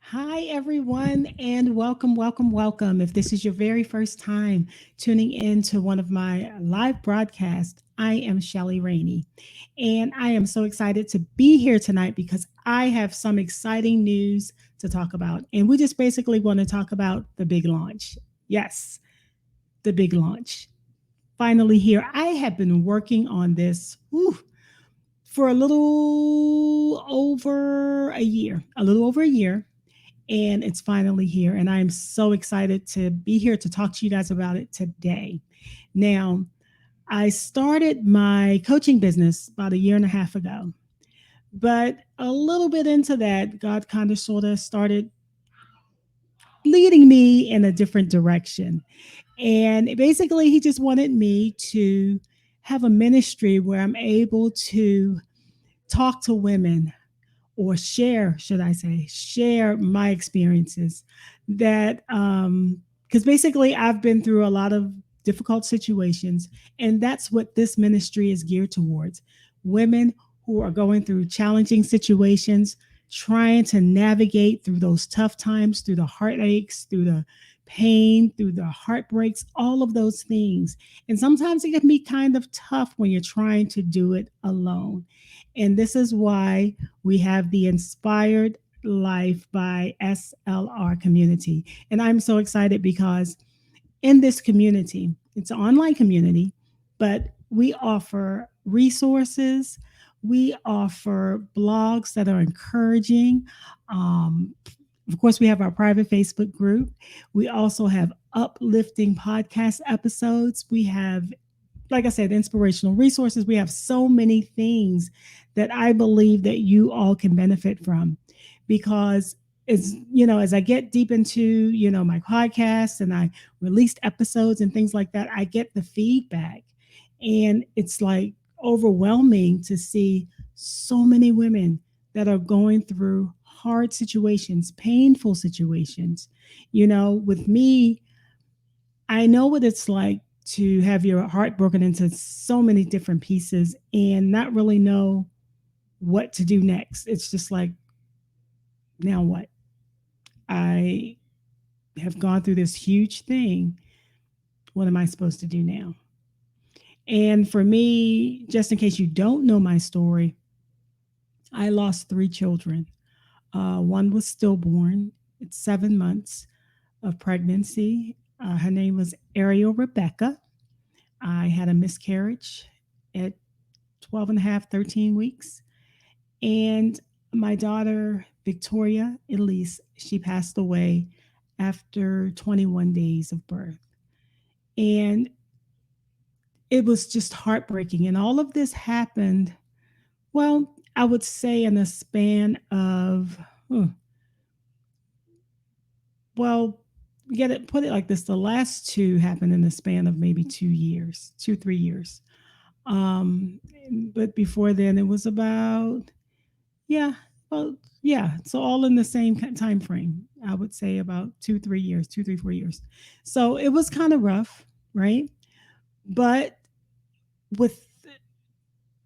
Hi, everyone, and welcome, welcome, welcome. If this is your very first time tuning in to one of my live broadcasts, I am Shelly Rainey, and I am so excited to be here tonight because I have some exciting news to talk about. And we just basically want to talk about the big launch. Yes, the big launch. Finally, here. I have been working on this for a little over a year, and it's finally here. And I'm so excited to be here to talk to you guys about it today. Now, I started my coaching business about a year and a half ago, but a little bit into that, God kind of sort of started leading me in a different direction. And basically, He just wanted me to have a ministry where I'm able to talk to women or share, should I say, share my experiences that, because basically I've been through a lot of difficult situations, and that's what this ministry is geared towards: women who are going through challenging situations, trying to navigate through those tough times, through the heartaches, through the pain, through the heartbreaks, all of those things. And sometimes it can be kind of tough when you're trying to do it alone. And this is why we have the Inspired Life by SLR community. And I'm so excited because in this community, it's an online community, but we offer resources, we offer blogs that are encouraging. Um, of course, we have our private Facebook group. We also have uplifting podcast episodes. We have, like I said, inspirational resources. We have so many things that I believe that you all can benefit from, because as I get deep into, my podcast and I released episodes and things like that, I get the feedback, and it's like overwhelming to see so many women that are going through hard situations, painful situations. With me, I know what it's like to have your heart broken into so many different pieces and not really know what to do next. It's just like, now what? I have gone through this huge thing. What am I supposed to do now? And for me, just in case you don't know my story, I lost three children. One was stillborn, it's 7 months of pregnancy. Her name was Ariel Rebecca. I had a miscarriage at 12 and a half, 13 weeks. And my daughter, Victoria Elise, she passed away after 21 days of birth. And it was just heartbreaking. And all of this happened, well, I would say in a span of, well, get it, put it like this: the last two happened in the span of maybe 2 years, 3 years. Um, but before then, it was about, yeah, well, yeah. So all in the same time frame. I would say about 2, 3 years, 2, 3, 4 years. So it was kind of rough, right? But with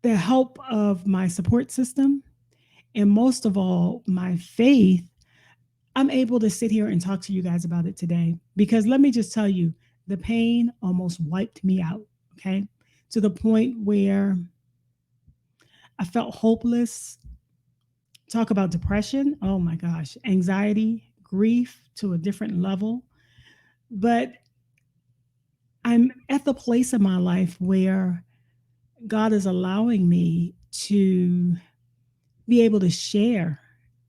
the help of my support system, and most of all, my faith, I'm able to sit here and talk to you guys about it today. Because let me just tell you, the pain almost wiped me out, okay? To the point where I felt hopeless. Talk about depression. Oh my gosh, anxiety, grief to a different level. But I'm at the place in my life where God is allowing me to be able to share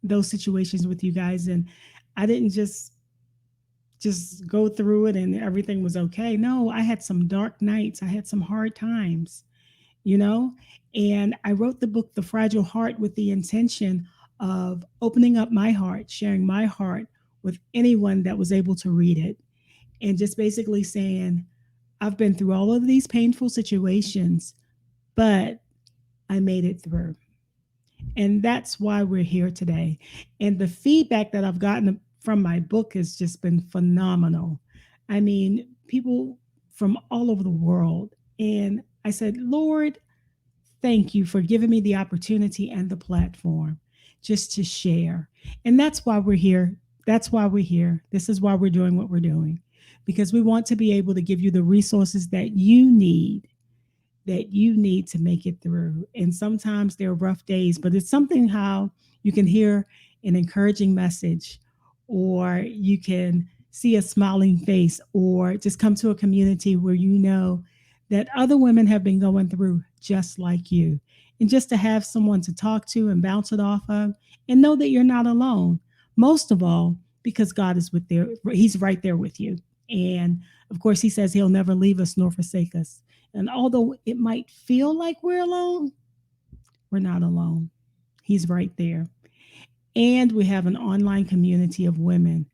those situations with you guys. And I didn't just go through it and everything was okay. No, I had some dark nights. I had some hard times, you know? And I wrote the book, The Fragile Heart, with the intention of opening up my heart, sharing my heart with anyone that was able to read it, and just basically saying, I've been through all of these painful situations, but I made it through. And that's why we're here today. And the feedback that I've gotten from my book has just been phenomenal. I mean, people from all over the world. And I said, Lord, thank you for giving me the opportunity and the platform just to share. And that's why we're here. That's why we're here. This is why we're doing what we're doing, because we want to be able to give you the resources that you need to make it through. And sometimes there are rough days, but it's something how you can hear an encouraging message, or you can see a smiling face, or just come to a community where you know that other women have been going through just like you. And just to have someone to talk to and bounce it off of, and know that you're not alone. Most of all, because God is with there, He's right there with you. And of course, He says He'll never leave us nor forsake us. And although it might feel like we're alone, we're not alone. He's right there. And we have an online community of women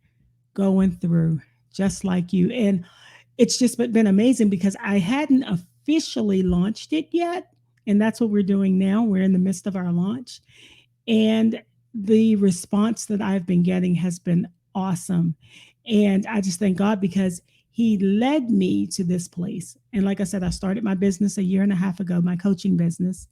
going through just like you. And it's just been amazing because I hadn't officially launched it yet. And that's what we're doing now. We're in the midst of our launch. And the response that I've been getting has been awesome. And I just thank God because He led me to this place. And like I said, I started my business a year and a half ago, my coaching business.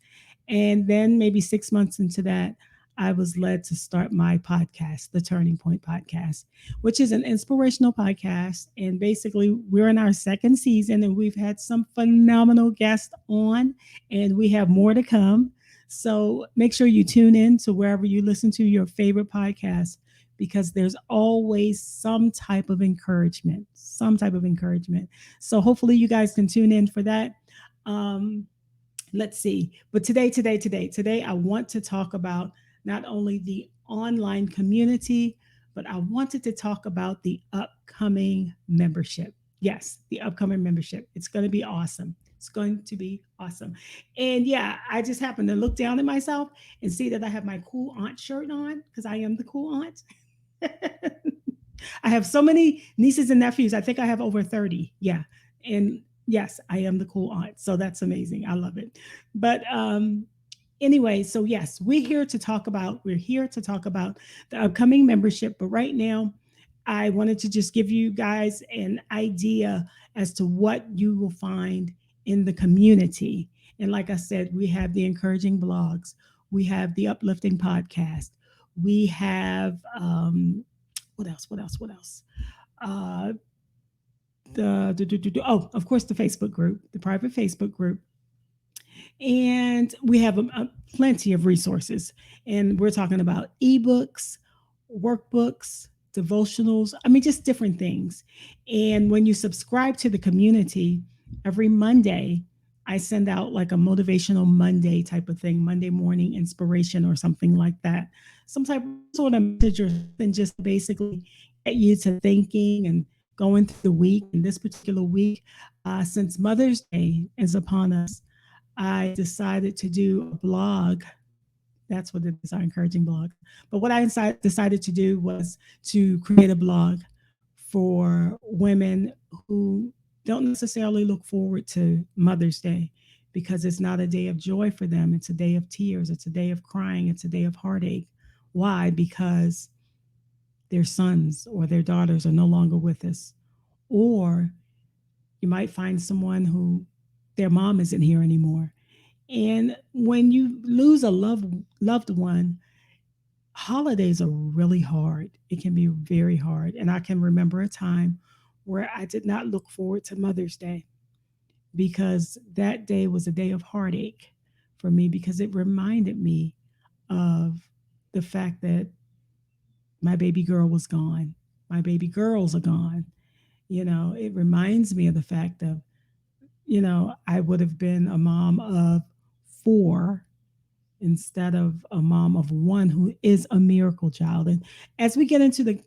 And then maybe 6 months into that, I was led to start my podcast, the Turning Point Podcast, which is an inspirational podcast. And basically, we're in our second season and we've had some phenomenal guests on, and we have more to come. So make sure you tune in to wherever you listen to your favorite podcast, because there's always some type of encouragement, some type of encouragement. So hopefully you guys can tune in for that. Um, let's see. But today, I want to talk about not only the online community, but I wanted to talk about the upcoming membership. Yes, the upcoming membership. It's going to be awesome. It's going to be awesome. And yeah, I just happened to look down at myself and see that I have my cool aunt shirt on, because I am the cool aunt. I have so many nieces and nephews. I think I have over 30. Yeah. And yes, I am the cool aunt. So that's amazing. I love it. But anyway, so yes, we're here to talk about the upcoming membership. But right now, I wanted to just give you guys an idea as to what you will find in the community. And like I said, we have the encouraging blogs, we have the uplifting podcast, we have what else? What else? What else? Uh, oh, of course, the Facebook group, the private Facebook group, and we have plenty of resources. And we're talking about ebooks, workbooks, devotionals. I mean, just different things. And when you subscribe to the community, every Monday, I send out like a motivational Monday type of thing, Monday morning inspiration or something like that. Some type of sort of message or something, just basically get you to thinking and going through the week. And this particular week, since Mother's Day is upon us, I decided to do a blog. That's what it is, our encouraging blog. But what I decided to do was to create a blog for women who don't necessarily look forward to Mother's Day, because it's not a day of joy for them. It's a day of tears. It's a day of crying. It's a day of heartache. Why? Because their sons or their daughters are no longer with us. Or you might find someone who their mom isn't here anymore. And when you lose a loved one, holidays are really hard. It can be very hard. And I can remember a time where I did not look forward to Mother's Day, because that day was a day of heartache for me, because it reminded me of the fact that my baby girl was gone. My baby girls are gone. It reminds me of the fact of, I would have been a mom of four instead of a mom of one, who is a miracle child. And as we get into the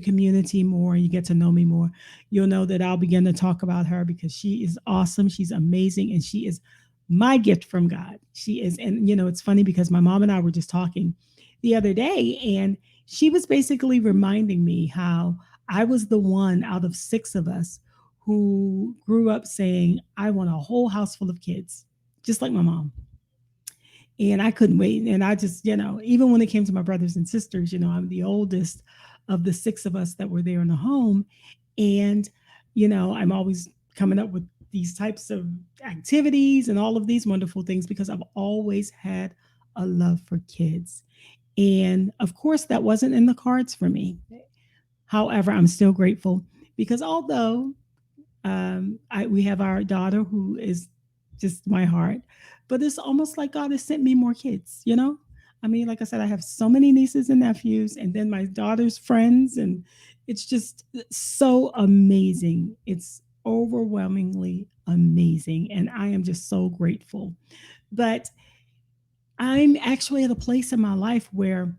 community more, and you get to know me more, you'll know that I'll begin to talk about her, because she is awesome. She's amazing, and she is my gift from God. She is. And it's funny because my mom and I were just talking the other day, and she was basically reminding me how I was the one out of six of us who grew up saying, I want a whole house full of kids, just like my mom. And I couldn't wait. And I just, even when it came to my brothers and sisters, I'm the oldest of the six of us that were there in the home. And, I'm always coming up with these types of activities and all of these wonderful things, because I've always had a love for kids. And of course, that wasn't in the cards for me. However, I'm still grateful because although we have our daughter who is just my heart, but it's almost like God has sent me more kids, you know? I mean, like I said, I have so many nieces and nephews, and then my daughter's friends, and it's just so amazing. It's overwhelmingly amazing, and I am just so grateful. But I'm actually at a place in my life where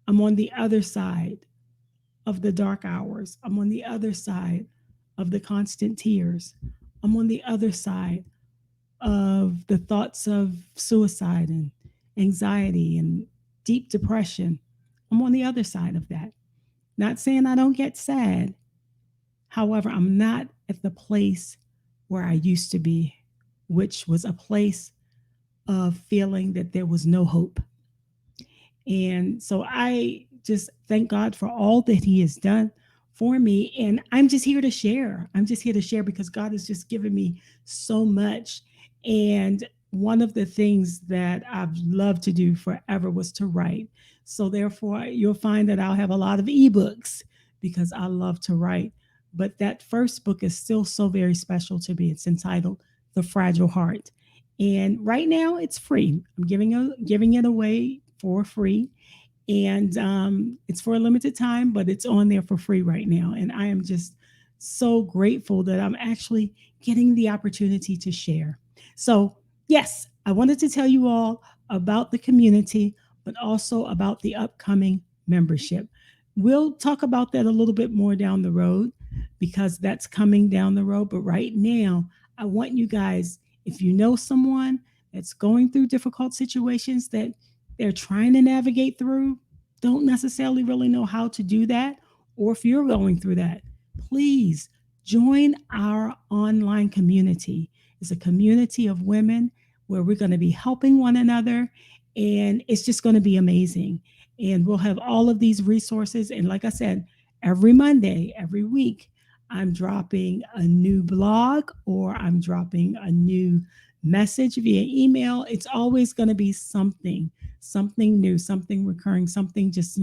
I'm on the other side of the dark hours. I'm on the other side of the constant tears. I'm on the other side of the thoughts of suicide and anxiety and deep depression. I'm on the other side of that. Not saying I don't get sad. However, I'm not at the place where I used to be, which was a place of feeling that there was no hope. And so I just thank God for all that He has done for me. And I'm just here to share. I'm just here to share because God has just given me so much. And one of the things that I've loved to do forever was to write. So therefore, you'll find that I'll have a lot of ebooks because I love to write. But that first book is still so very special to me. It's entitled The Fragile Heart. And right now it's free. I'm giving it away for free. And it's for a limited time, but it's on there for free right now. And I am just so grateful that I'm actually getting the opportunity to share. So, yes, I wanted to tell you all about the community, but also about the upcoming membership. We'll talk about that a little bit more down the road because that's coming down the road. But right now, I want you guys, if you know someone that's going through difficult situations that they're trying to navigate through, don't necessarily really know how to do that, or if you're going through that, please join our online community. It's a community of women where we're going to be helping one another, and it's just going to be amazing. And we'll have all of these resources. And like I said, every Monday, every week, I'm dropping a new blog or I'm dropping a new message via email. It's always going to be something new, something recurring, something just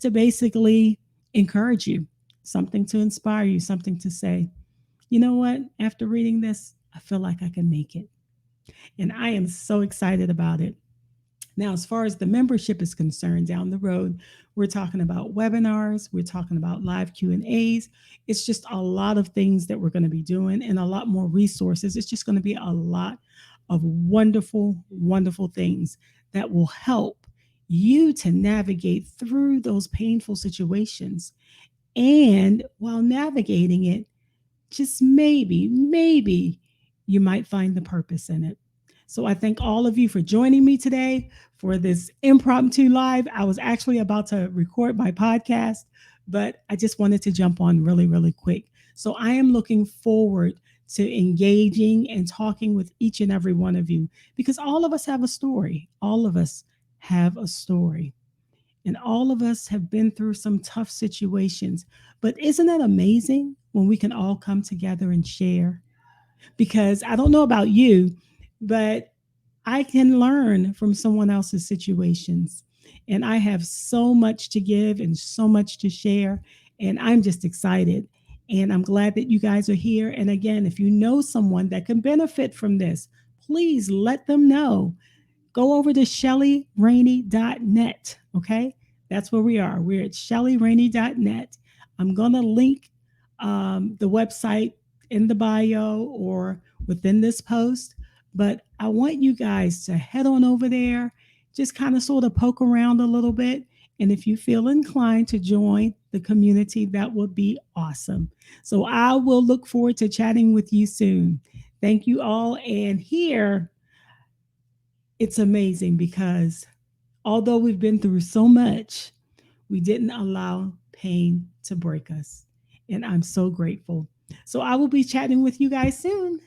to basically encourage you, something to inspire you, something to say, you know what, after reading this, I feel like I can make it. And I am so excited about it. Now, as far as the membership is concerned, down the road, we're talking about webinars, we're talking about live Q&As. It's just a lot of things that we're going to be doing and a lot more resources. It's just going to be a lot of wonderful, wonderful things that will help you to navigate through those painful situations. And while navigating it, just maybe you might find the purpose in it. So I thank all of you for joining me today for this impromptu live. I was actually about to record my podcast, but I just wanted to jump on really, really quick. So I am looking forward to engaging and talking with each and every one of you because all of us have a story. All of us have a story. And all of us have been through some tough situations. But isn't that amazing when we can all come together and share? Because I don't know about you, but I can learn from someone else's situations. And I have so much to give and so much to share. And I'm just excited. And I'm glad that you guys are here. And again, if you know someone that can benefit from this, please let them know. Go over to shellyrainey.net. Okay. That's where we are. We're at shellyrainey.net. I'm going to link the website in the bio or within this post. But I want you guys to head on over there, just kind of sort of poke around a little bit. And if you feel inclined to join the community, that would be awesome. So I will look forward to chatting with you soon. Thank you all. And here, it's amazing because although we've been through so much, we didn't allow pain to break us. And I'm so grateful. So I will be chatting with you guys soon.